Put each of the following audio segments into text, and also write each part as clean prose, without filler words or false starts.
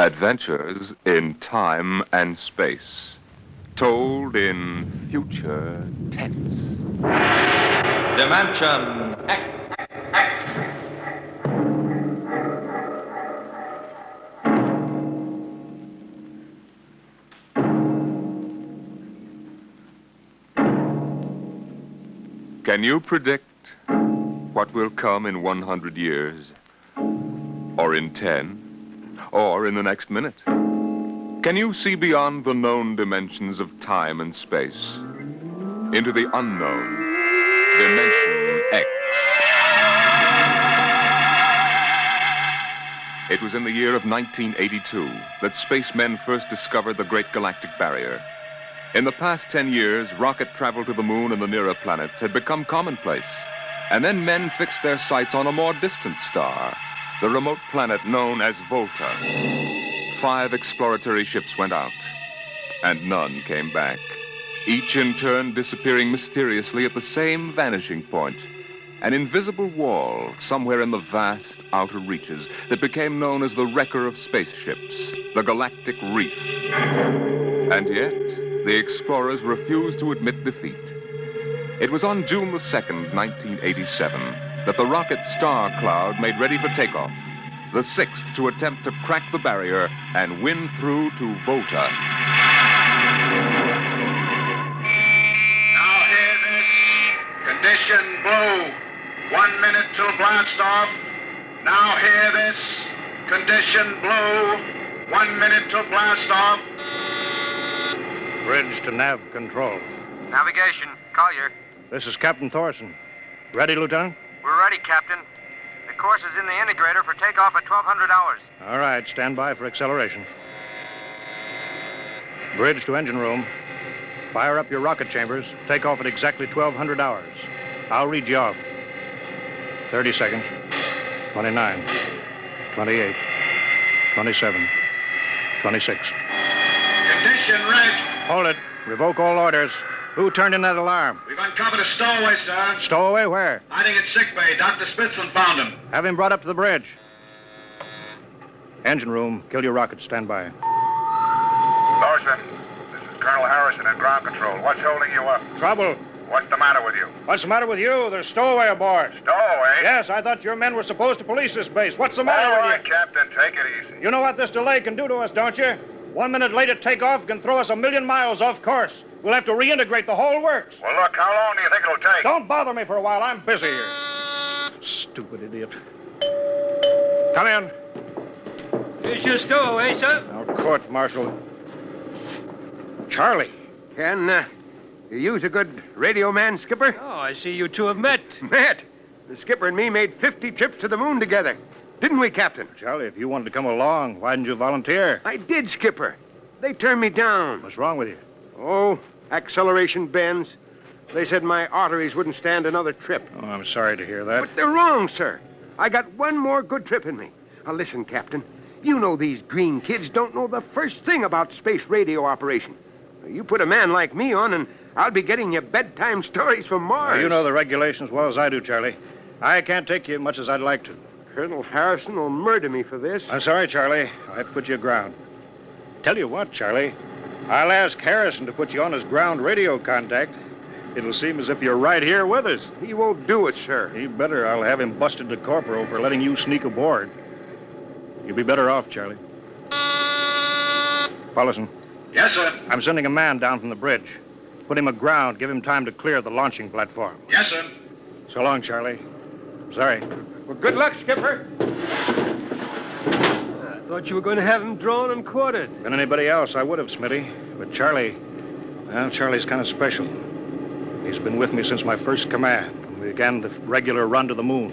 Adventures in time and space, told in future tense. Dimension X. Can you predict what will come in 100 years? Or in 10? Or in the next minute? Can you see beyond the known dimensions of time and space into the unknown, Dimension X? It was in the year of 1982 that spacemen first discovered the Great Galactic Barrier. In the past 10 years, rocket travel to the moon and the nearer planets had become commonplace. And then men fixed their sights on a more distant star, the remote planet known as Volta. 5 exploratory ships went out, and none came back, each in turn disappearing mysteriously at the same vanishing point, an invisible wall somewhere in the vast outer reaches that became known as the wrecker of spaceships, the Galactic Reef. And yet, the explorers refused to admit defeat. It was on June the 2nd, 1987, that the rocket Star Cloud made ready for takeoff, the 6th to attempt to crack the barrier and win through to Volta. Now hear this. Condition blue. 1 minute till blast off. Now hear this. Condition blue. 1 minute till blast off. Bridge to nav control. Navigation, Collier. This is Captain Thorson. Ready, Lieutenant? We're ready, Captain. The course is in the integrator for takeoff at 1200 hours. All right, stand by for acceleration. Bridge to engine room. Fire up your rocket chambers. Take off at exactly 1200 hours. I'll read you off. 30 seconds. 29. 28. 27. 26. Condition red. Hold it. Revoke all orders. Who turned in that alarm? We've uncovered a stowaway, sir. Stowaway where? Hiding in sickbay. Dr. Spitzlin found him. Have him brought up to the bridge. Engine room. Kill your rocket. Stand by. Thorson, this is Colonel Harrison at ground control. What's holding you up? Trouble. What's the matter with you? What's the matter with you? There's stowaway aboard. Stowaway? Yes, I thought your men were supposed to police this base. What's the matter All with right, you? Captain, take it easy. You know what this delay can do to us, don't you? 1 minute late at takeoff can throw us 1,000,000 miles off course. We'll have to reintegrate the whole works. Well, look, how long do you think it'll take? Don't bother me for a while. I'm busy here. Stupid idiot. Come in. Here's your stowaway, sir. Now, court martial. Charlie. Can you use a good radio man, Skipper? Oh, I see you two have met. Met? The skipper and me made 50 trips to the moon together. Didn't we, Captain? Charlie, if you wanted to come along, why didn't you volunteer? I did, Skipper. They turned me down. What's wrong with you? Oh, acceleration bends. They said my arteries wouldn't stand another trip. Oh, I'm sorry to hear that. But they're wrong, sir. I got one more good trip in me. Now, listen, Captain. You know these green kids don't know the first thing about space radio operation. You put a man like me on, and I'll be getting you bedtime stories from Mars. Well, you know the regulations as well as I do, Charlie. I can't take you much as I'd like to. Colonel Harrison will murder me for this. I'm sorry, Charlie. I have to put you aground. Tell you what, Charlie. I'll ask Harrison to put you on as ground radio contact. It'll seem as if you're right here with us. He won't do it, sir. He better. I'll have him busted to corporal for letting you sneak aboard. You'll be better off, Charlie. Paulison. Yes, sir. I'm sending a man down from the bridge. Put him aground. Give him time to clear the launching platform. Yes, sir. So long, Charlie. Sorry. Well, good luck, Skipper. I thought you were going to have him drawn and quartered. Been anybody else, I would have, Smitty. But Charlie, well, Charlie's kind of special. He's been with me since my first command, when we began the regular run to the moon.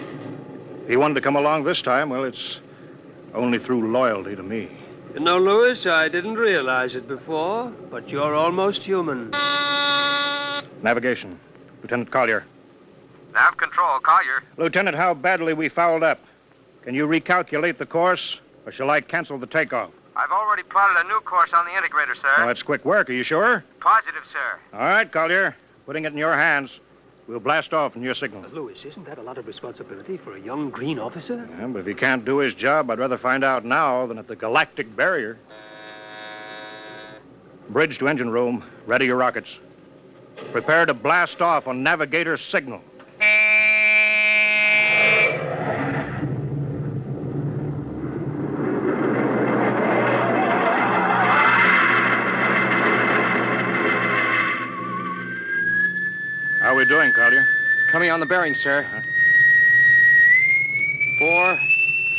If he wanted to come along this time, well, it's only through loyalty to me. You know, Lewis, I didn't realize it before, but you're almost human. Navigation. Lieutenant Collier. Nav control, Collier. Lieutenant, how badly we fouled up. Can you recalculate the course, or shall I cancel the takeoff? I've already plotted a new course on the integrator, sir. Well, that's quick work. Are you sure? Positive, sir. All right, Collier. Putting it in your hands. We'll blast off from your signal. Louis, isn't that a lot of responsibility for a young green officer? Yeah, but if he can't do his job, I'd rather find out now than at the Galactic Barrier. Bridge to engine room. Ready your rockets. Prepare to blast off on navigator's signal. How are we doing, Collier? Coming on the bearing, sir. 4,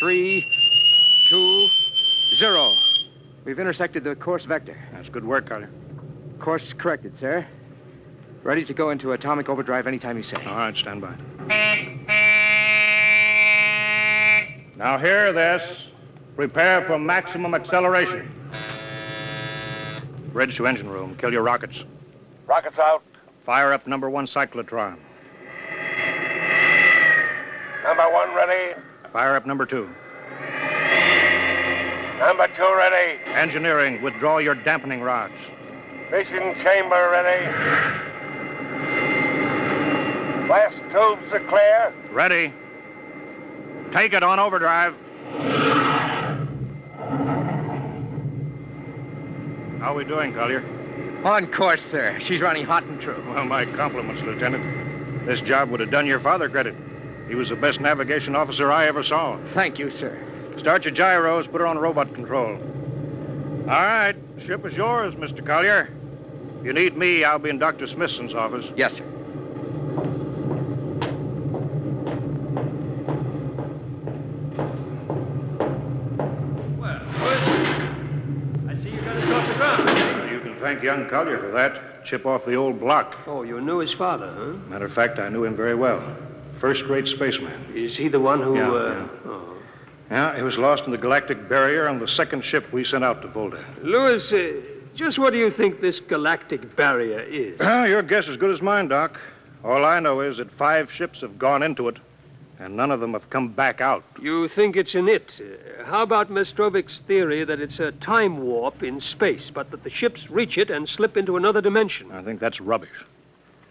3, 2, 0. We've intersected the course vector. That's good work, Collier. Course corrected, sir. Ready to go into atomic overdrive anytime you say. All right, stand by. Now hear this. Prepare for maximum acceleration. Bridge to engine room. Kill your rockets. Rockets out. Fire up number 1 cyclotron. Number 1 ready. Fire up number 2. Number 2 ready. Engineering, withdraw your dampening rods. Fission chamber ready. Blast tubes are clear. Ready. Take it on overdrive. How are we doing, Collier? On course, sir. She's running hot and true. Well, my compliments, Lieutenant. This job would have done your father credit. He was the best navigation officer I ever saw. Thank you, sir. Start your gyros, put her on robot control. All right, ship is yours, Mr. Collier. If you need me, I'll be in Dr. Smithson's office. Yes, sir. Well, I see you got us off the ground. You can thank young Collier for that. Chip off the old block. Oh, you knew his father, huh? Matter of fact, I knew him very well. First-rate spaceman. Is he the one who, Yeah. Oh. Yeah, he was lost in the Galactic Barrier on the second ship we sent out to Volta. Louis, just what do you think this Galactic Barrier is? Your guess is as good as mine, Doc. All I know is that 5 ships have gone into it, and none of them have come back out. You think it's an it. How about Mestrovic's theory that it's a time warp in space, but that the ships reach it and slip into another dimension? I think that's rubbish.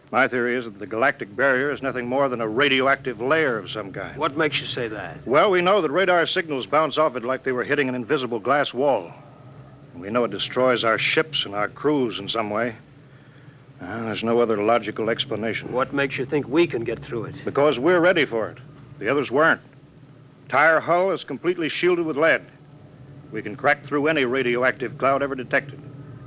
My theory is that the Galactic Barrier is nothing more than a radioactive layer of some kind. What makes you say that? Well, we know that radar signals bounce off it like they were hitting an invisible glass wall. And we know it destroys our ships and our crews in some way. There's no other logical explanation. What makes you think we can get through it? Because we're ready for it. The others weren't. Entire hull is completely shielded with lead. We can crack through any radioactive cloud ever detected.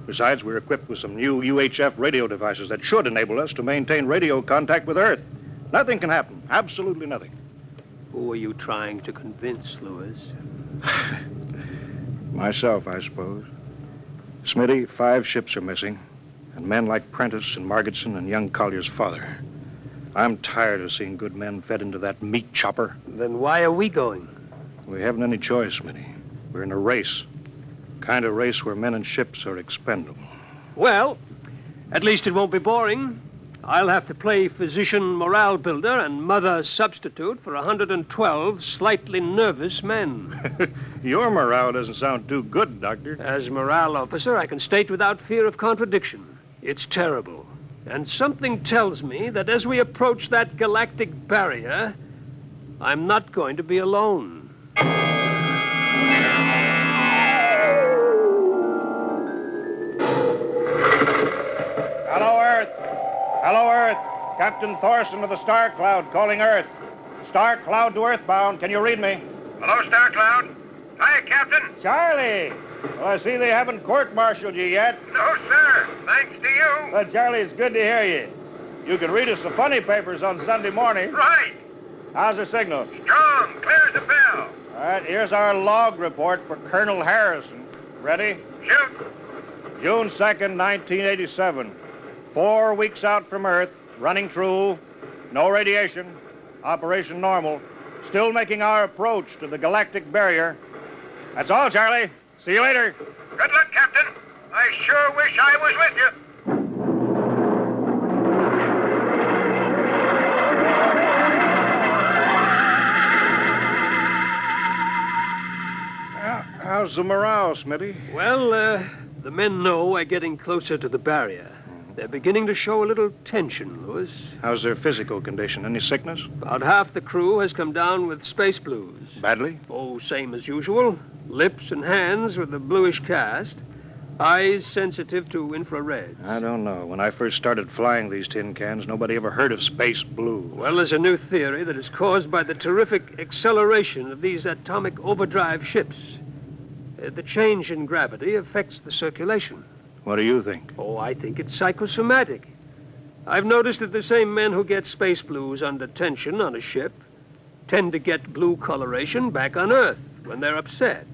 Besides, we're equipped with some new UHF radio devices that should enable us to maintain radio contact with Earth. Nothing can happen. Absolutely nothing. Who are you trying to convince, Louis? Myself, I suppose. Smitty, 5 ships are missing, and men like Prentice and Margetson and young Collier's father. I'm tired of seeing good men fed into that meat chopper. Then why are we going? We haven't any choice, Smitty. We're in a race. Kind of race where men and ships are expendable. Well, at least it won't be boring. I'll have to play physician morale builder and mother substitute for 112 slightly nervous men. Your morale doesn't sound too good, Doctor. As morale officer, I can state without fear of contradiction. It's terrible. And something tells me that as we approach that galactic barrier, I'm not going to be alone. Hello, Earth. Hello, Earth. Captain Thorson of the Star Cloud calling Earth. Star Cloud to Earthbound. Can you read me? Hello, Star Cloud. Hi, Captain. Charlie. Well, I see they haven't court-martialed you yet. No, sir. Thanks to you. Well, Charlie, it's good to hear you. You can read us the funny papers on Sunday morning. Right. How's the signal? Strong. Clear as a bell. All right, here's our log report for Colonel Harrison. Ready? Shoot. June 2nd, 1987. 4 weeks out from Earth, running true, no radiation, operation normal, still making our approach to the Galactic Barrier. That's all, Charlie. See you later. Good luck, Captain. I sure wish I was with you. How's the morale, Smitty? Well, the men know we're getting closer to the barrier. They're beginning to show a little tension, Lewis. How's their physical condition? Any sickness? About half the crew has come down with space blues. Badly? Oh, same as usual. Lips and hands with a bluish cast. Eyes sensitive to infrared. I don't know. When I first started flying these tin cans, nobody ever heard of space blue. Well, there's a new theory that is caused by the terrific acceleration of these atomic overdrive ships. The change in gravity affects the circulation. What do you think? Oh, I think it's psychosomatic. I've noticed that the same men who get space blues under tension on a ship tend to get blue coloration back on Earth when they're upset.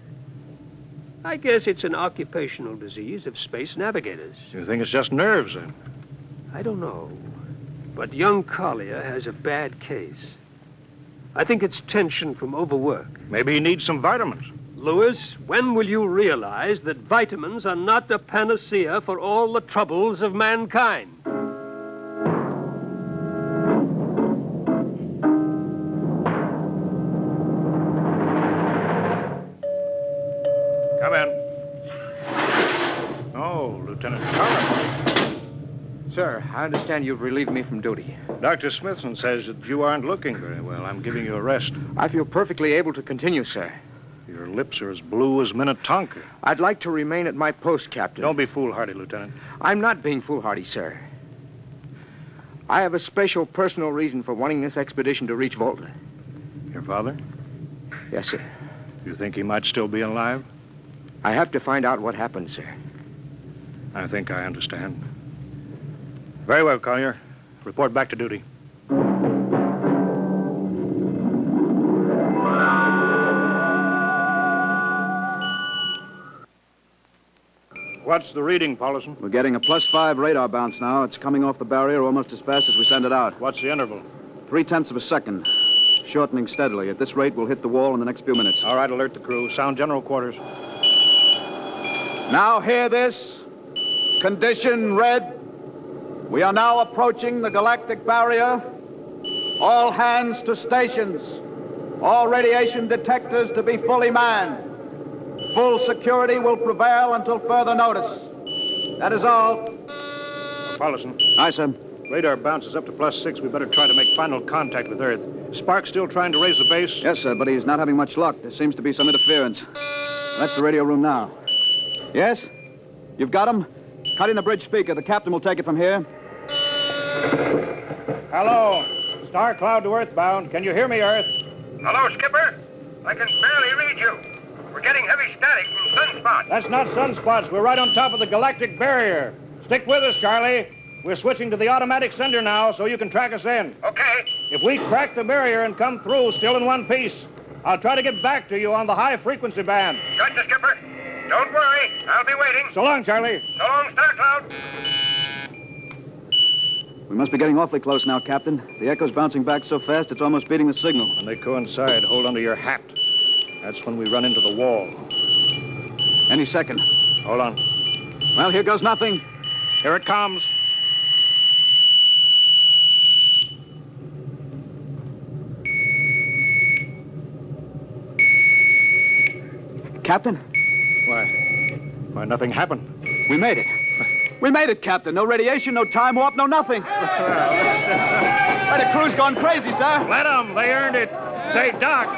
I guess it's an occupational disease of space navigators. You think it's just nerves, then? I don't know. But young Collier has a bad case. I think it's tension from overwork. Maybe he needs some vitamins. Lewis, when will you realize that vitamins are not a panacea for all the troubles of mankind? Come in. Oh, Lieutenant Carter. Sir, I understand you've relieved me from duty. Dr. Smithson says that you aren't looking very well. I'm giving you a rest. I feel perfectly able to continue, sir. Your lips are as blue as Minnetonka. I'd like to remain at my post, Captain. Don't be foolhardy, Lieutenant. I'm not being foolhardy, sir. I have a special personal reason for wanting this expedition to reach Volta. Your father? Yes, sir. You think he might still be alive? I have to find out what happened, sir. I think I understand. Very well, Collier. Report back to duty. What's the reading, Paulison? We're getting a +5 radar bounce now. It's coming off the barrier almost as fast as we send it out. What's the interval? 0.3 of a second. Shortening steadily. At this rate, we'll hit the wall in the next few minutes. All right, alert the crew. Sound general quarters. Now hear this. Condition red. We are now approaching the Galactic Barrier. All hands to stations. All radiation detectors to be fully manned. Full security will prevail until further notice. That is all. Paulison. Aye, sir. Radar bounces up to +6. We better try to make final contact with Earth. Spark still trying to raise the base? Yes, sir, but he's not having much luck. There seems to be some interference. That's the radio room now. Yes? You've got him? Cut in the bridge speaker. The captain will take it from here. Hello. Star Cloud to Earthbound. Can you hear me, Earth? Hello, Skipper. I can barely read you. We're getting heavy static from sunspots. That's not sunspots. We're right on top of the Galactic Barrier. Stick with us, Charlie. We're switching to the automatic sender now so you can track us in. Okay. If we crack the barrier and come through still in one piece, I'll try to get back to you on the high-frequency band. Gotcha, Skipper. Don't worry. I'll be waiting. So long, Charlie. So long, Star Cloud. We must be getting awfully close now, Captain. The echo's bouncing back so fast it's almost beating the signal. When they coincide, hold onto your hat. That's when we run into the wall. Any second. Hold on. Well, here goes nothing. Here it comes. Captain, Why, nothing happened. we made it. We made it, Captain. No radiation, no time warp, no nothing. Why, the crew's gone crazy, sir. Let them. They earned it. Say, Doc,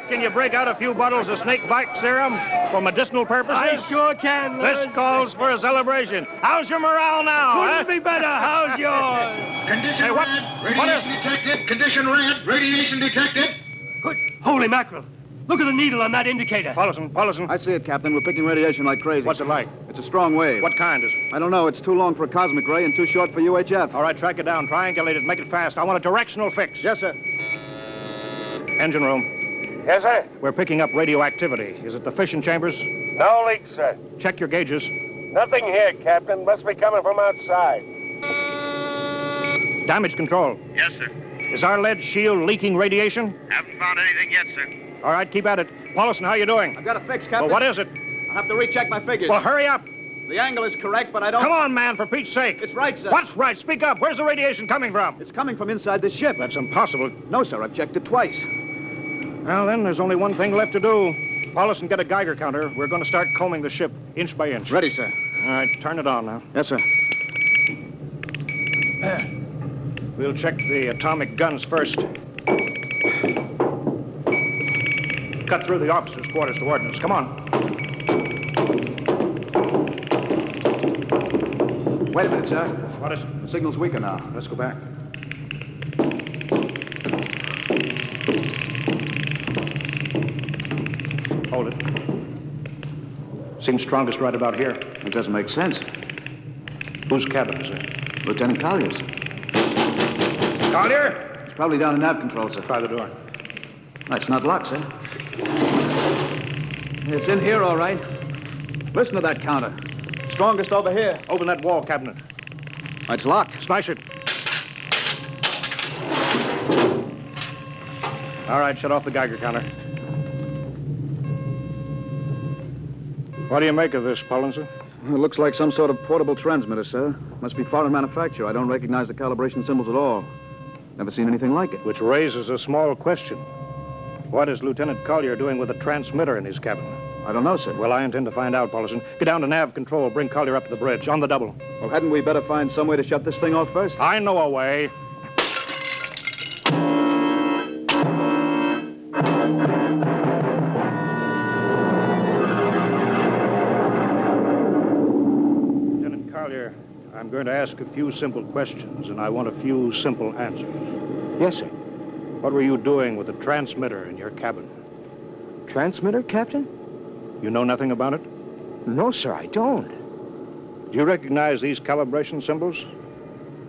can you break out a few bottles of snake bite serum for medicinal purposes? I sure can, Lewis. This calls for a celebration. How's your morale now? Couldn't be better. How's yours? Condition Hey, what? red. What Radiation detected. Condition red. Radiation detected. Good. Holy mackerel. Look at the needle on that indicator. Paulison. I see it, Captain. We're picking radiation like crazy. What's it like? It's a strong wave. What kind is it? I don't know. It's too long for a cosmic ray and too short for UHF. All right, track it down. Triangulate it. Make it fast. I want a directional fix. Yes, sir. Engine room. Yes, sir. We're picking up radioactivity. Is it the fission chambers? No leaks, sir. Check your gauges. Nothing here, Captain. Must be coming from outside. Damage control. Yes, sir. Is our lead shield leaking radiation? Haven't found anything yet, sir. All right, keep at it. Paulison, how you doing? I've got a fix, Captain. Well, what is it? I'll have to recheck my figures. Well, hurry up. The angle is correct, but I don't... Come on, man, for Pete's sake. It's right, sir. What's right? Speak up. Where's the radiation coming from? It's coming from inside this ship. That's impossible. No, sir. I've checked it twice. Well, then, there's only one thing left to do. Paulison, get a Geiger counter. We're going to start combing the ship inch by inch. Ready, sir. All right, turn it on now. Yes, sir. We'll check the atomic guns first. Cut through the officers' quarters to ordnance. Come on. Wait a minute, sir. What is it? The signal's weaker now. Let's go back. Hold it. Seems strongest right about here. It doesn't make sense. Whose cabin is it? Lieutenant Collier's. Collier? It's probably down in nav control, sir. Try the door. It's not locked, sir. It's in here, all right. Listen to that counter. Strongest over here. Open that wall cabinet. It's locked. Smash it. All right, shut off the Geiger counter. What do you make of this, Pollinson? It looks like some sort of portable transmitter, sir. Must be foreign manufacture. I don't recognize the calibration symbols at all. Never seen anything like it. Which raises a small question. What is Lieutenant Collier doing with a transmitter in his cabin? I don't know, sir. Well, I intend to find out, Paulson. Get down to nav control. Bring Collier up to the bridge. On the double. Well, hadn't we better find some way to shut this thing off first? I know a way. Lieutenant Collier, I'm going to ask a few simple questions, and I want a few simple answers. Yes, sir. What were you doing with the transmitter in your cabin? Transmitter, Captain? You know nothing about it? No, sir, I don't. Do you recognize these calibration symbols?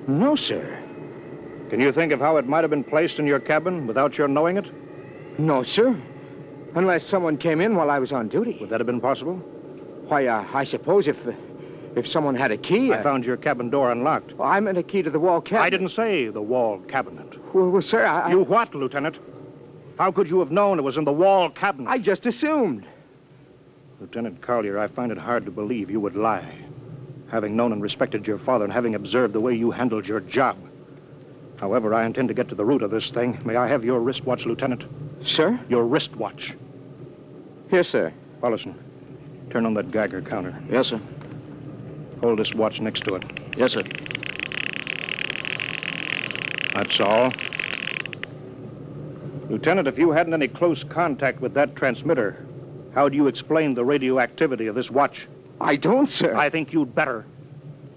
No, sir. Can you think of how it might have been placed in your cabin without your knowing it? No, sir. Unless someone came in while I was on duty. Would that have been possible? Why, I suppose if someone had a key... I found your cabin door unlocked. I meant a key to the wall cabinet. I didn't say the wall cabinet. Well, sir, I... You what, Lieutenant? How could you have known it was in the wall cabinet? I just assumed. Lieutenant Collier, I find it hard to believe you would lie. Having known and respected your father and having observed the way you handled your job. However, I intend to get to the root of this thing. May I have your wristwatch, Lieutenant? Sir? Your wristwatch. Here, sir. Paulson, turn on that Geiger counter. Yes, sir. Hold this watch next to it. Yes, sir. That's all. Lieutenant, if you hadn't any close contact with that transmitter, how do you explain the radioactivity of this watch? I don't, sir. I think you'd better.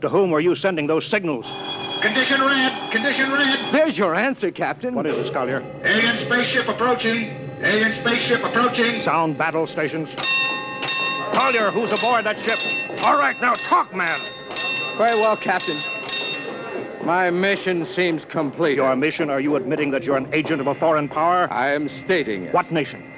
To whom were you sending those signals? Condition red. Condition red. There's your answer, Captain. What is it, Collier? Alien spaceship approaching. Alien spaceship approaching. Sound battle stations. Collier, who's aboard that ship? All right, now talk, man. Very well, Captain. My mission seems complete. Your mission? Are you admitting that you're an agent of a foreign power? I am stating it. What nation?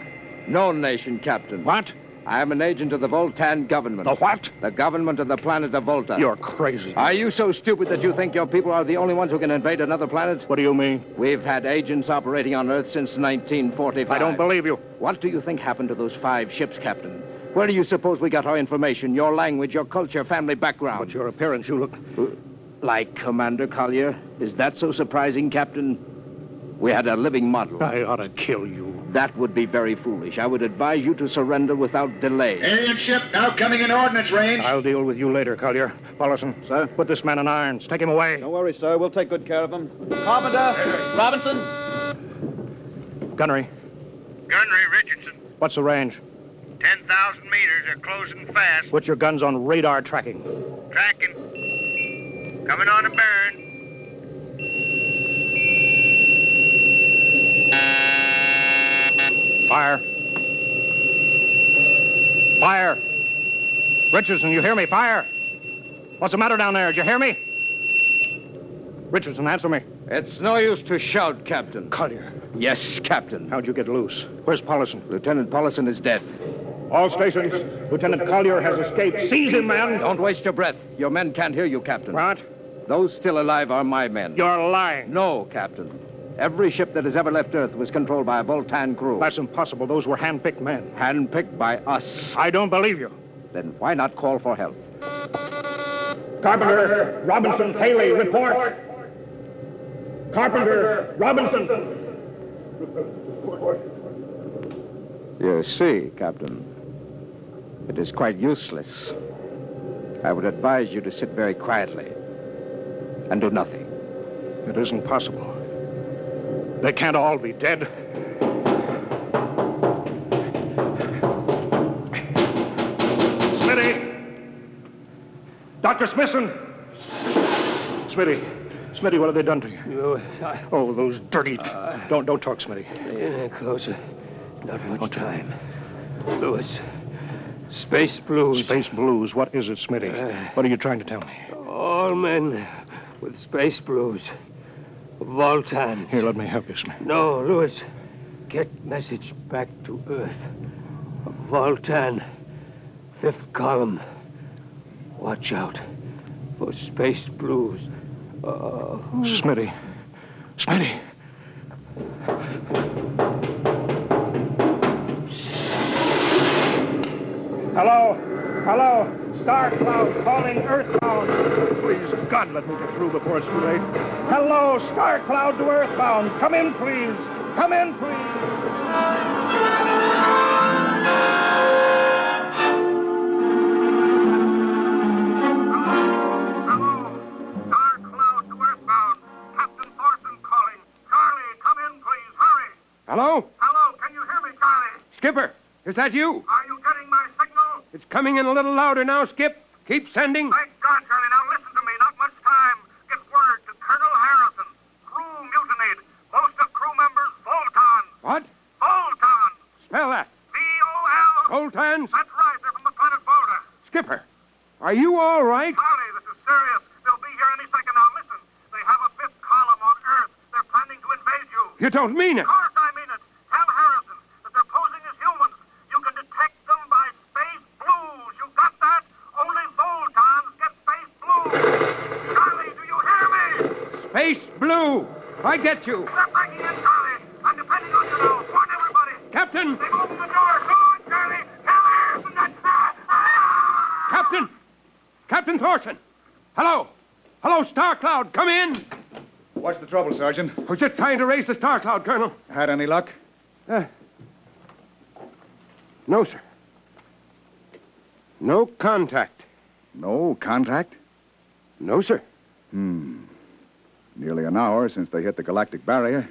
No nation, Captain. What? I am an agent of the Voltan government. The what? The government of the planet of Volta. You're crazy. Are you so stupid that you think your people are the only ones who can invade another planet? What do you mean? We've had agents operating on Earth since 1945. I don't believe you. What do you think happened to those 5 ships, Captain? Where do you suppose we got our information, your language, your culture, family background? But your appearance, you look... Like Commander Collier? Is that so surprising, Captain? We had a living model. I ought to kill you. That would be very foolish. I would advise you to surrender without delay. Alien ship now coming in ordnance range. I'll deal with you later, Collier. Paulson. Sir? Put this man in irons. Take him away. Don't worry, sir. We'll take good care of him. Carpenter! Robinson! Gunnery. Gunnery Richardson. What's the range? 10,000 meters. They're closing fast. Put your guns on radar tracking. Tracking. Coming on a burn. Fire. Fire. Richardson, you hear me? Fire. What's the matter down there? Did you hear me? Richardson, answer me. It's no use to shout, Captain. Collier. Yes, Captain. How'd you get loose? Where's Paulson? Lieutenant Paulson is dead. All stations. Lieutenant Collier has escaped. Seize him, man. Don't waste your breath. Your men can't hear you, Captain. What? Those still alive are my men. You're lying. No, Captain. Every ship that has ever left Earth was controlled by a Voltan crew. That's impossible. Those were hand-picked men. Handpicked by us. I don't believe you. Then why not call for help? Carpenter, Robinson, Haley, report. Carpenter, Robinson. You see, Captain, it is quite useless. I would advise you to sit very quietly and do nothing. It isn't possible. They can't all be dead. Smitty! Dr. Smithson! Smitty, what have they done to you? Oh, those dirty... Don't talk, Smitty. Yeah, closer. Not much time. Lewis. Space blues. Space blues? What is it, Smitty? What are you trying to tell me? All men with space blues. Voltans. Here, let me help you, Smitty. No, Lewis. Get message back to Earth. Voltan. 5th column. Watch out for space blues. Smitty. Hello. Star Cloud calling Earthbound. Please, God, let me get through before it's too late. Hello, Star Cloud to Earthbound. Come in, please. Hello? Hello, can you hear me, Charlie? Skipper, is that you? Are you getting my signal? It's coming in a little louder now, Skip. Keep sending. Thank God, Charlie. Now listen to me. Not much time. Get word to Colonel Harrison. Crew mutinied. Most of crew members Voltons. What? Voltons. Spell that. V-O-L. Voltans? That's right. They're from the planet Volta. Skipper, are you all right? Charlie, this is serious. They'll be here any second. Now listen. They have a 5th column on Earth. They're planning to invade you. You don't mean it. Of course I mean it. Tell Harrison that they're posing as humans. You can detect them by space blues. You got that? Only Voltons get space blues. Charlie, do you hear me? Space Blue. I get you. They're breaking in, Charlie. I'm depending on you now. Warn everybody. Captain! They've opened the door. Come on, Charlie. Tell Harrison that... Captain Thorson. Hello, Star Cloud. Come in. What's the trouble, Sergeant? We're just trying to raise the Star Cloud, Colonel. Had any luck? No, sir. No contact. No contact? No, sir. Nearly an hour since they hit the Galactic Barrier.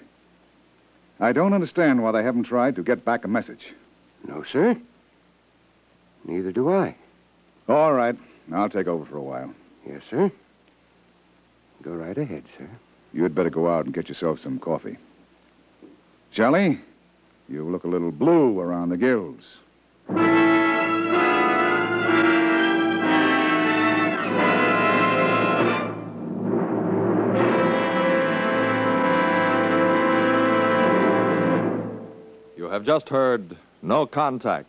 I don't understand why they haven't tried to get back a message. No, sir. Neither do I. All right. I'll take over for a while. Yes, sir. Go right ahead, sir. You'd better go out and get yourself some coffee. Shelley, you look a little blue around the gills. You have just heard No Contact,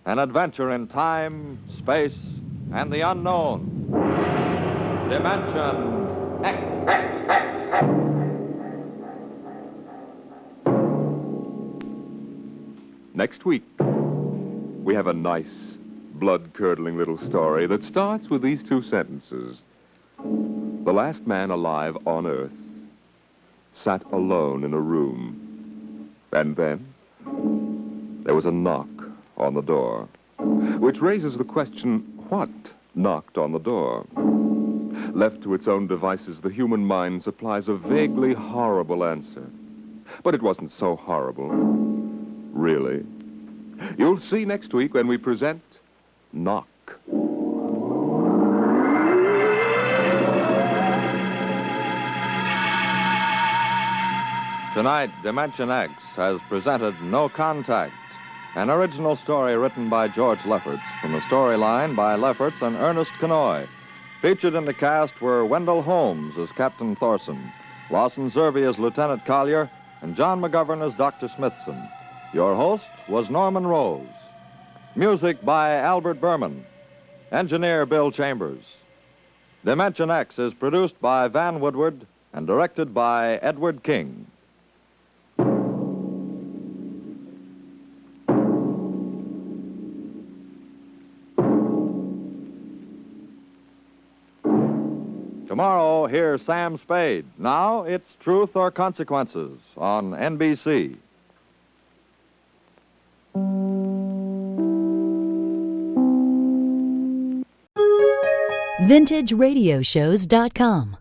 an adventure in time, space, and the unknown. Dimension X. Next week, we have a nice, blood-curdling little story that starts with these 2 sentences. The last man alive on Earth sat alone in a room. And then there was a knock on the door, which raises the question, what knocked on the door? Left to its own devices, the human mind supplies a vaguely horrible answer. But it wasn't so horrible. Really. You'll see next week when we present Knock. Tonight, Dimension X has presented No Contact, an original story written by George Lefferts from a storyline by Lefferts and Ernest Kenoy. Featured in the cast were Wendell Holmes as Captain Thorson, Lawson Zerby as Lieutenant Collier, and John McGovern as Dr. Smithson. Your host was Norman Rose. Music by Albert Berman. Engineer Bill Chambers. Dimension X is produced by Van Woodward and directed by Edward King. Tomorrow, hear Sam Spade. Now, it's Truth or Consequences on NBC. VintageRadioshows.com